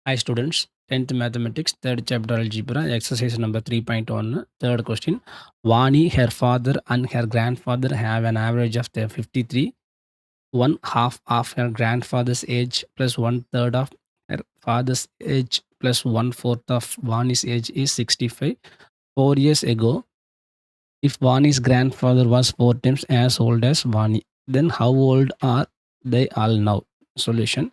Hi students, 10th mathematics, 3rd chapter algebra, exercise number 3.1, third question. Vani, her father and her grandfather have an average of 53. One half of her grandfather's age plus one third of her father's age plus one fourth of Vani's age is 65. 4 years ago, if Vani's grandfather was 4 times as old as Vani, then how old are they all now? Solution.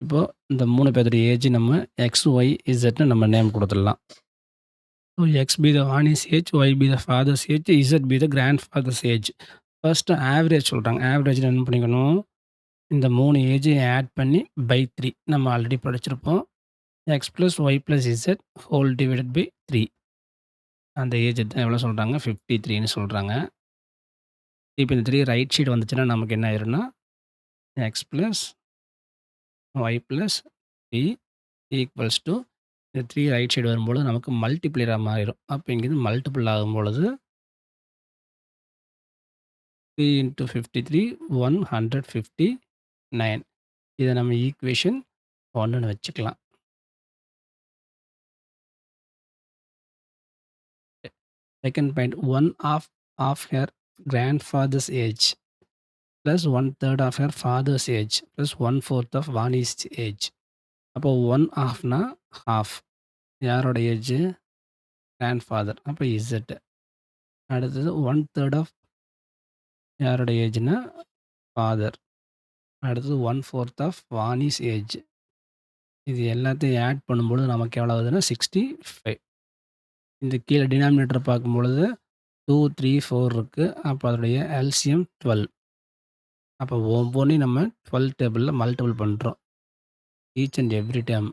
இப்போ இந்த 3 பேருடைய age நம்ம X, Y, இசட்னு நம்ம name குடுத்துடலாம். So X be the Vani's age, Y be the father's age, Z be the grandfather's age. First average சொல்கிறாங்க. ஆவரேஜில் என்ன பண்ணிக்கணும், இந்த 3 ஏஜையும் ஆட் பண்ணி பை 3 நம்ம ஆல்ரெடி படிச்சிருப்போம். X plus Y plus Z whole divided by 3. அந்த ஏஜ் எவ்வளோ சொல்கிறாங்க, 53ன்னு சொல்கிறாங்க. இப்போ இந்த 3 ரைட் சைடு வந்துச்சுன்னா நமக்கு என்ன ஆயிரும்னா, X plus Y plus three equals to இந்த 3 ரைட் சைடு வரும்பொழுது நமக்கு மல்டிப்ளையரா மாறிடும். அப்போ இங்கேருந்து மல்டிபிள் ஆகும்பொழுது 3 இன்ட்டு 53 159. இதை நம்ம ஈக்குவேஷன் 1ன்னு வச்சுக்கலாம். Second point, one of her grandfather's age plus one third of her father's age plus one fourth of Vani's age. அப்போ ஒன் ஆஃப்னா ஹாஃப் யாரோட ஏஜ், கிராண்ட்ஃபாதர், அப்போ இசட். அடுத்தது ஒன் தேர்ட் ஆஃப் யாரோட ஏஜ்னா ஃபாதர். அடுத்தது one fourth of Vani's age. இது எல்லாத்தையும் ஆட் பண்ணும்பொழுது நமக்கு எவ்வளோ ஆகுதுன்னா 65. இந்த கீழே டினாமினேட்டர் பார்க்கும்பொழுது 2, 3, 4 இருக்குது. அப்போ அதோடைய எல்சிஎம் 12. அப்போ ஒவ்வொன்றையும் நம்ம 12 டேபிளில் மல்டிபிள் பண்ணுறோம். Each and every time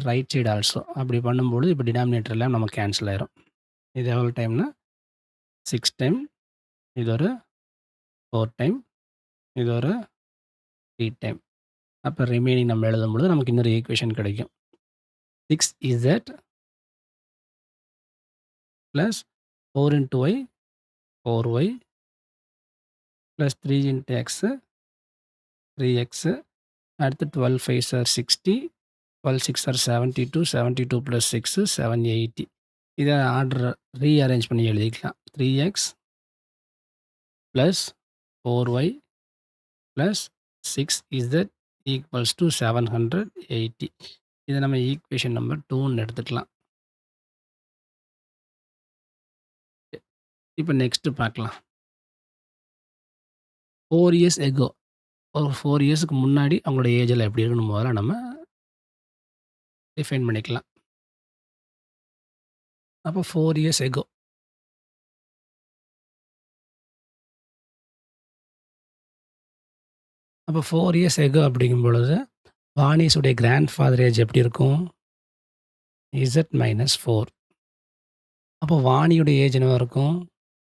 right side also. அப்படி பண்ணும்பொழுது இப்போ டினாமினேட்டர்லாம் நமக்கு கேன்சல் ஆயிரும். இது எவ்வளோ டைம்னா 6 டைம், இது ஒரு 4 டைம், இது ஒரு 3 டைம். அப்போ ரிமைனிங் நம்ம எழுதும்பொழுது நமக்கு இன்னொரு ஈக்குவேஷன் கிடைக்கும். 6z plus 4 into y 4y plus 3 into x 3x. அடுத்து 12 5s are 60, 12 6 are 72, 72 plus 6 780. இதை ஆர்டர் ரீஅரேஞ்ச் பண்ணி எழுதிக்கலாம். 3x plus 4y plus 6z equals to 780. இதை நம்ம ஈக்குவேஷன் நம்பர் 2ன்னு எடுத்துக்கலாம். இப்போ நெக்ஸ்ட்டு பார்க்கலாம். 4 years ago, ஒரு 4 இயர்ஸுக்கு முன்னாடி அவங்களோட ஏஜெல்லாம் எப்படி இருக்குன்னு முதல்ல நம்ம டிஃபைன் பண்ணிக்கலாம். அப்போ 4 இயர்ஸ் எகோ. அப்போ 4 இயர்ஸ் எகோ அப்படிங்கும் பொழுது வானிஸுடைய கிராண்ட் ஃபாதர் ஏஜ் எப்படி இருக்கும், இசட் மைனஸ் 4. அப்போ வாணியுடைய ஏஜ் என்னவா இருக்கும்,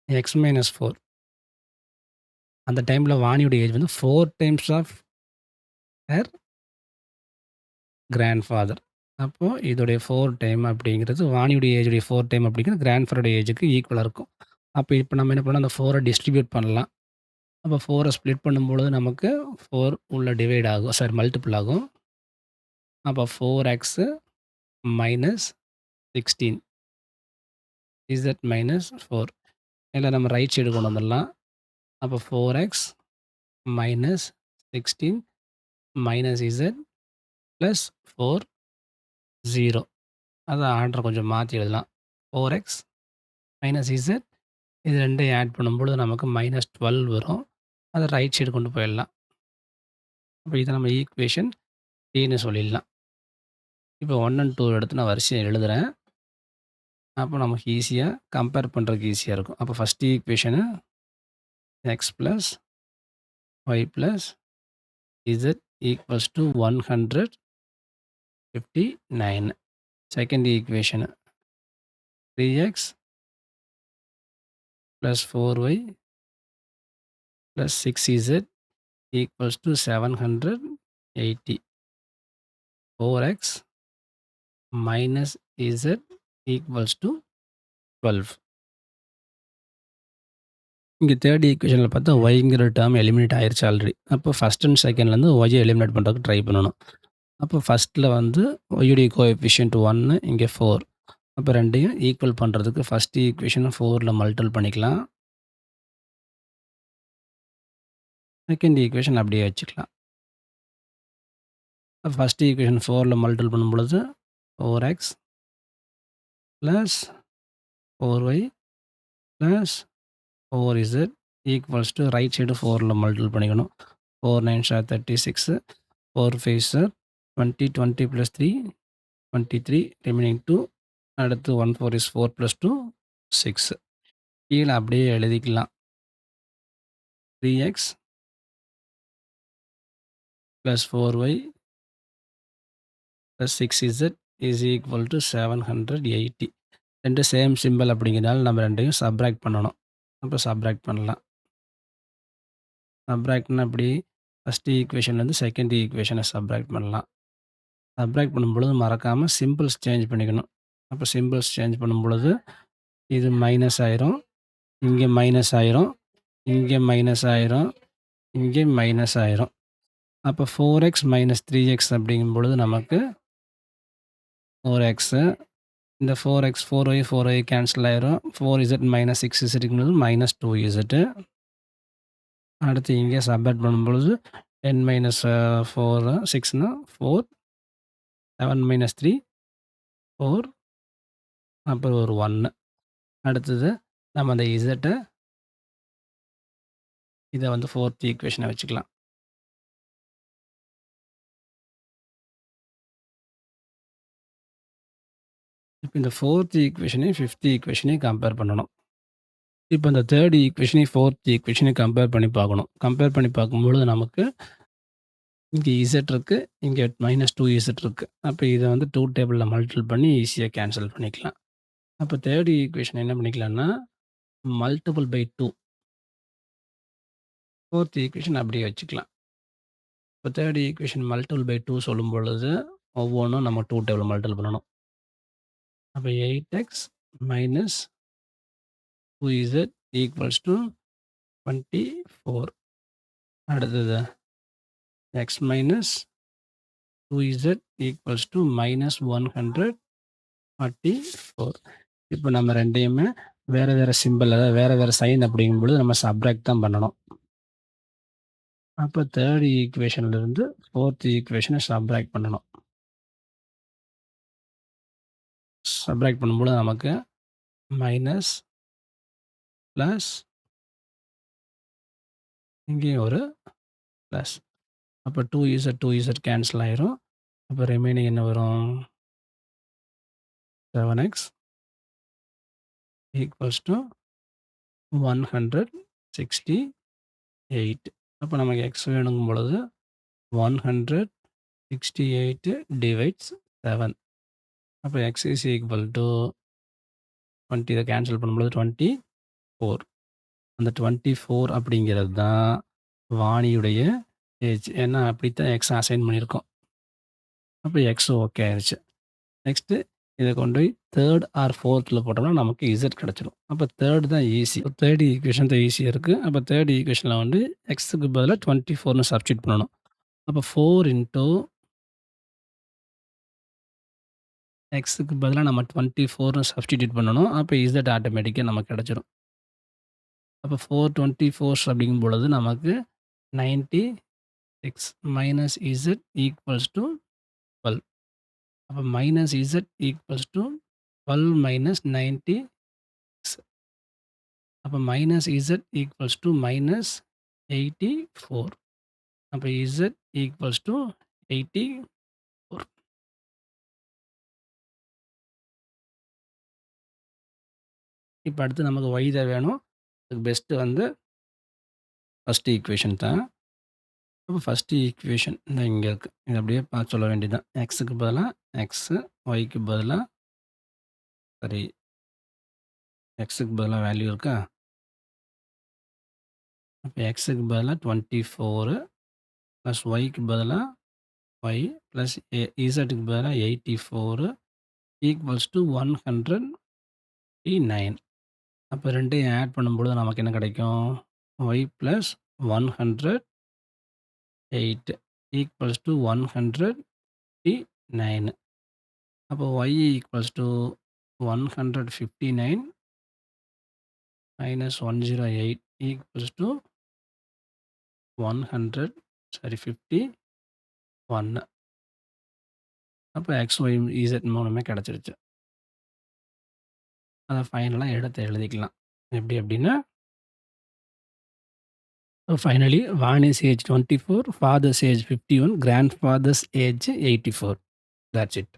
எக்ஸ் மைனஸ் 4. அந்த டைமில் வாணியுடைய ஏஜ் வந்து 4 times of her grandfather. அப்போது இதோடைய 4 டைம் அப்படிங்கிறது வாணியுடைய ஏஜுடைய 4 டைம் அப்படிங்கிறது கிராண்ட் ஃபாதருடைய ஏஜுக்கு ஈக்குவலாக இருக்கும். அப்போ இப்போ நம்ம என்ன பண்ணலாம், அந்த 4 டிஸ்ட்ரிபியூட் பண்ணலாம். அப்போ 4 ஸ்ப்ளிட் பண்ணும்பொழுது நமக்கு 4 உள்ள டிவைட் ஆகும், சாரி மல்டிபிள் ஆகும். அப்போ 4x மைனஸ் 16 இசட் மைனஸ் 4. இல்லை நம்ம ரைட் சைடு கொண்டு வந்துடலாம். அப்போ 4x minus 16 minus Z plus 4 0. அதை ஆர்டர் கொஞ்சம் மாற்றி எழுதலாம். 4x மைனஸ் இசட், இது ரெண்டையும் ஆட் பண்ணும்பொழுது நமக்கு மைனஸ் 12 வரும். அதை ரைட் சைடு கொண்டு போயிடலாம். அப்போ இதை நம்ம ஈக்குவேஷன் 3ன்னு சொல்லிடலாம். இப்போ 1 and 2 எடுத்து நான் வரிசையை எழுதுகிறேன். அப்போ நமக்கு ஈஸியாக கம்பேர் பண்ணுறதுக்கு ஈஸியாக இருக்கும். அப்போ first equation X plus Y plus Z equals to 159. Second equation 3x plus 4y plus 6z equals to 780. 4x minus z equals to 12. இங்கே தேர்ட் ஈக்குவேஷனில் பார்த்தா ஒய்ங்கிற டேர்ம் எலிமினேட் ஆயிடுச்சு ஆல்ரெடி. அப்போ ஃபஸ்ட் அண்ட் செகண்ட்லேருந்து ஒய்யை எலிமினேட் பண்ணுறதுக்கு ட்ரை பண்ணணும். அப்போ ஃபர்ஸ்ட்ல வந்து ஒய்யுடைய கோஎஃபிஷியன்ட் 1 இங்கே 4. அப்போ 2யும் ஈக்குவல் பண்ணுறதுக்கு ஃபர்ஸ்ட் ஈக்குவேஷனை 4ல மல்டிபிள் பண்ணிக்கலாம். செகண்ட் ஈக்குவேஷன் அப்படியே வச்சுக்கலாம். ஃபர்ஸ்ட் ஈக்குவேஷன் 4ல மல்டிபிள் பண்ணும் பொழுது 4x plus 4y plus 4z equals to right side 4ல மல்டிபிள் பண்ணிக்கணும். 4 9 சார் 36, 4 5 சார் 20, 20 + 3 23, ரிமைனிங் 2. அடுத்து 1 4 is 4 + 2 6. கீழே அப்படியே எழுதிக்கலாம். 3x + 4y + 6z is equal to 780. 2 same symbol அப்படிங்கிறனால நம்ம 2யும் சப்ராக்ட் பண்ணணும். அப்போ சப்ராக்ட் பண்ணலாம். சப்ராக்ட்னா அப்படி ஃபஸ்ட் ஈக்குவேஷன்லேருந்து செகண்ட் ஈக்குவேஷனை சப்ராக்ட் பண்ணலாம். சப்ராக்ட் பண்ணும்பொழுது மறக்காமல் சிம்பிள்ஸ் சேஞ்ச் பண்ணிக்கணும். அப்போ சிம்பிள்ஸ் சேஞ்ச் பண்ணும் பொழுது இது மைனஸ் ஆயிரும், இங்கே மைனஸ் ஆயிரும், இங்கே மைனஸ் ஆயிரும், இங்கே மைனஸ் ஆயிரும். அப்போ 4x - 3x அப்படிங்கும் பொழுது நமக்கு 4x, இந்த 4x 4y 4y கேன்சல் ஆயிரும். 4z - 6z இருக்கும்போது -2z. அடுத்து இங்கே சப்ராக்ட் பண்ணும்பொழுது 10 - 4 6னா 4, 7 - 3 4, அப்புறம் ஒரு 1. அடுத்தது நம்ம அந்த இசட்டை இதை வந்து 4த் ஈக்குவேஷனை வச்சுக்கலாம். இப்போ இந்த 4த் ஈக்குவேஷனையும் 5த் ஈக்குவேஷனையும் கம்பேர் பண்ணணும். இப்போ இந்த 3rd ஈக்குவேஷனையும் 4த் ஈக்குவேஷனையும் கம்பேர் பண்ணி பார்க்கணும். கம்பேர் பண்ணி பார்க்கும்பொழுது நமக்கு இங்கே இசட் இருக்குது, இங்கே -2z இருக்குது. அப்போ இதை வந்து 2 டேபிளில் மல்டிபிள் பண்ணி ஈஸியாக கேன்சல் பண்ணிக்கலாம். அப்போ 3rd ஈக்குவேஷன் என்ன பண்ணிக்கலாம்னா மல்டிபிள் பை 2. 4த் ஈக்குவேஷன் அப்படியே வச்சுக்கலாம். இப்போ 3rd ஈக்குவேஷன் மல்டிபிள் பை 2 சொல்லும் பொழுது ஒவ்வொன்றும் நம்ம 2 டேபிள் மல்டிபிள் பண்ணணும். அப்போ 8x - 2z ஈக்குவல்ஸ் டு 24. அடுத்தது x - 2z ஈக்குவல்ஸ் டு -144. இப்போ நம்ம 2யுமே வேறு வேறு சிம்பிள், அதாவது வேறு வேறு சைன் அப்படிங்கும்பொழுது நம்ம சப்ராக்ட் தான் பண்ணணும். அப்போ 3rd ஈக்குவேஷன்லேருந்து 4th ஈக்குவேஷனை சப்ராக்ட் பண்ணணும். சப்ராக்ட் பண்ணும்பொழுது நமக்கு மைனஸ் ப்ளஸ் இங்கேயும் ஒரு ப்ளஸ். அப்போ 2z கேன்சல் ஆயிரும். அப்போ ரிமைனிங் என்ன வரும்? 7x equals to 168. அப்போ நமக்கு எக்ஸ் வேணுங்கும் பொழுது 168 டிவைட்ஸ் 7. அப்போ எக்ஸ் இஸ் ஈக்குவல் டு 20. இதை கேன்சல் பண்ணும்பொழுது 24. அந்த 24 அப்படிங்கிறது தான் வாணியுடைய ஏஜ். ஏன்னா அப்படித்தான் எக்ஸ் அசைன் பண்ணியிருக்கோம். அப்போ எக்ஸ் ஓகே ஆயிடுச்சு. நெக்ஸ்ட்டு இதை கொண்டு போய் 3rd ஆர் 4th போட்டோம்னா நமக்கு இசட் கிடச்சிடும். அப்போ 3rd தான் ஈஸி. 3rd ஈக்குவேஷன் தான் ஈஸியாக இருக்குது. அப்போ 3rd ஈக்குவேஷனில் வந்து எக்ஸுக்கு பதிலாக 24ன்னு சப்ஸ்டியூட் பண்ணணும். அப்போ 4 இன்ட்டு எக்ஸுக்கு பதிலாக நம்ம 24ன்னு சப்ஸ்டிடியூட் பண்ணணும். அப்போ இசட் ஆட்டோமேட்டிக்காக நமக்கு கிடச்சிரும். அப்போ 4 24s அப்படிங்கும் பொழுது நமக்கு 96 மைனஸ் இசட் ஈக்குவல்ஸ் டு 12. அப்போ minus Z equals to 12 minus 96. அப்போ மைனஸ் இசட் ஈக்குவல்ஸ் டு -84. அப்போ இசட் ஈக்குவல்ஸ் டு 84. இப்போ அடுத்து நமக்கு y தான் வேணும். அதுக்கு பெஸ்ட்டு வந்து ஃபஸ்ட் ஈக்குவேஷன் தான். அப்போ ஃபஸ்ட் ஈக்குவேஷன் இந்த இங்கே இருக்குது. இது அப்படியே பார்த்து சொல்ல வேண்டியது தான். எக்ஸுக்கு பதிலாக எக்ஸு, ஒய்க்கு பதிலாக சரி எக்ஸுக்கு பதிலாக வேல்யூ இருக்கா? அப்போ எக்ஸுக்கு பதிலாக 24 ப்ளஸ் ஒய்க்கு பதிலாக ஒய் ப்ளஸ் இசட்டுக்கு பதிலாக 84 ஈக்குவல்ஸ் டு 109. அப்போ ரெண்டையும் ஆட் பண்ணும்பொழுது நமக்கு என்ன கிடைக்கும்? Y plus 108 equals to 109. 59. அப்போ y equals to 159 minus 108 equals to 100 51. அப்போ எக்ஸ் ஒய் இசட் மூணுமே கிடச்சிருச்சு. அதை ஃபைனலாக எடுத்து எழுதிக்கலாம். எப்படி அப்படின்னா finally Vani's age 24, father's age 51, grandfather's age 84. That's it.